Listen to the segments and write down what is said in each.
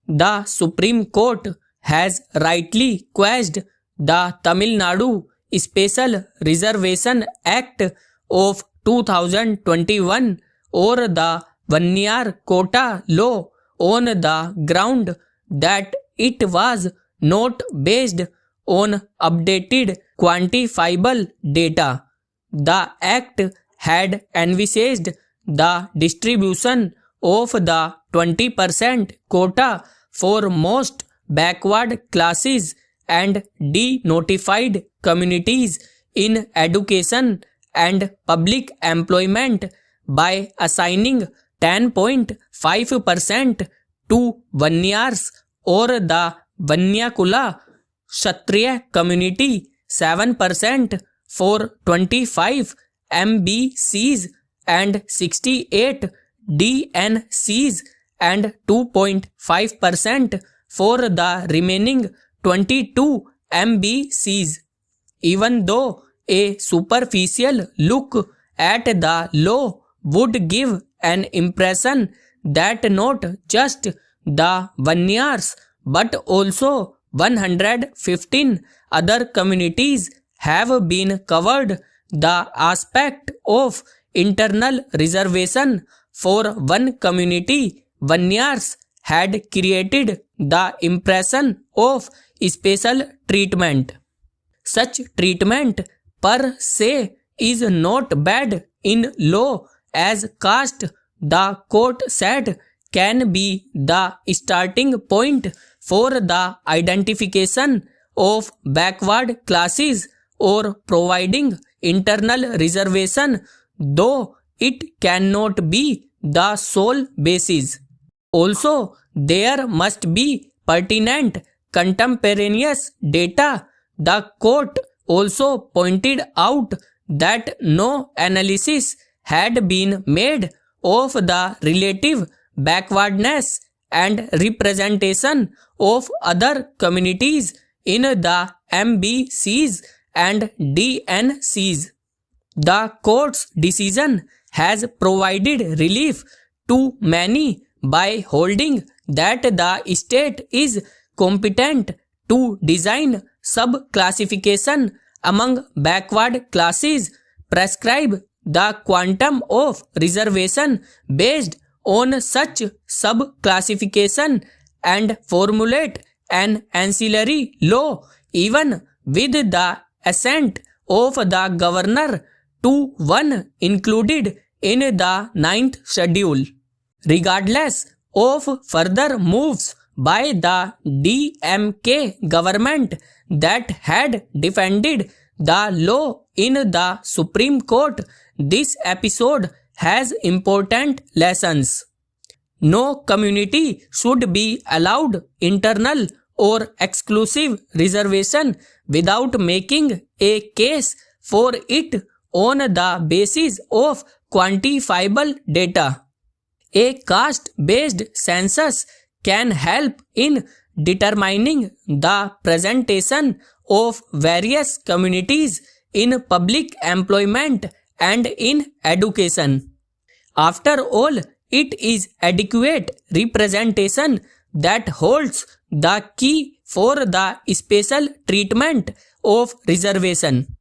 the Supreme Court has rightly quashed the Tamil Nadu Special Reservation Act of 2021 or the Vanniyar Quota law on the ground that it was not based on updated quantifiable data. The act had envisaged the distribution of the 20% quota for most backward classes and denotified communities in education and public employment by assigning 10.5% to Vanniyars or the Vanyakula Kshatriya community, 7% for 25 MBCs and 68 DNCs, and 2.5% for the remaining 22 MBCs. Even though a superficial look at the law would give an impression that not just the Vanniyars but also 115 other communities have been covered, the aspect of internal reservation for one community, Vanniyars, had created the impression of special treatment. Such treatment per se is not bad in law, as caste, the court said, can be the starting point for the identification of backward classes or providing internal reservation, though it cannot be the sole basis. Also, there must be pertinent contemporaneous data. The court also pointed out that no analysis had been made of the relative backwardness and representation of other communities in the MBCs and DNCs. The court's decision has provided relief to many by holding that the state is competent to design sub-classification among backward classes, prescribe the quantum of reservation based on such sub-classification, and formulate an ancillary law, even with the assent of the governor, to one included in the 9th schedule. Regardless of further moves by the DMK government that had defended the law in the Supreme Court, this episode has important lessons. No community should be allowed internal or exclusive reservation without making a case for it on the basis of quantifiable data. A caste-based census can help in determining the presentation of various communities in public employment and in education. After all, it is adequate representation that holds the key for the special treatment of reservation.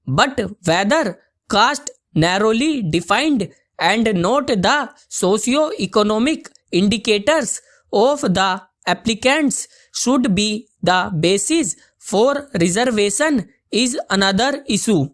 But whether caste narrowly defined and not the socio-economic indicators of the applicants should be the basis for reservation is another issue.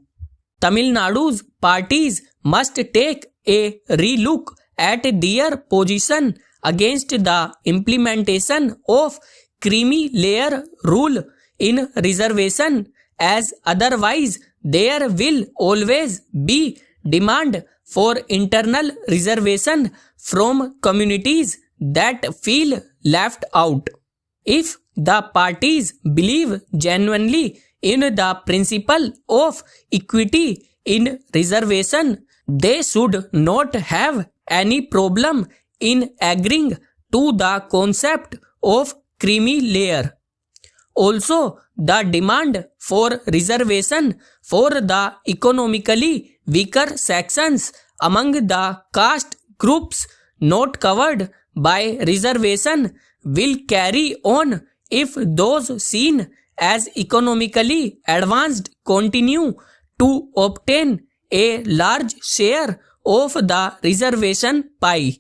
Tamil Nadu's parties must take a relook at their position against the implementation of creamy layer rule in reservation, as otherwise there will always be demand for internal reservation from communities that feel left out. If the parties believe genuinely in the principle of equity in reservation, they should not have any problem in agreeing to the concept of creamy layer. Also, the demand for reservation for the economically weaker sections among the caste groups not covered by reservation will carry on if those seen as economically advanced continue to obtain a large share of the reservation pie.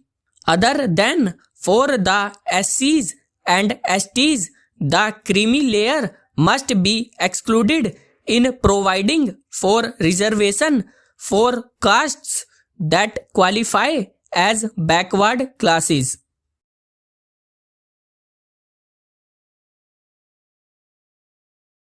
Other than for the SCs and STs, the creamy layer must be excluded in providing for reservation for castes that qualify as backward classes.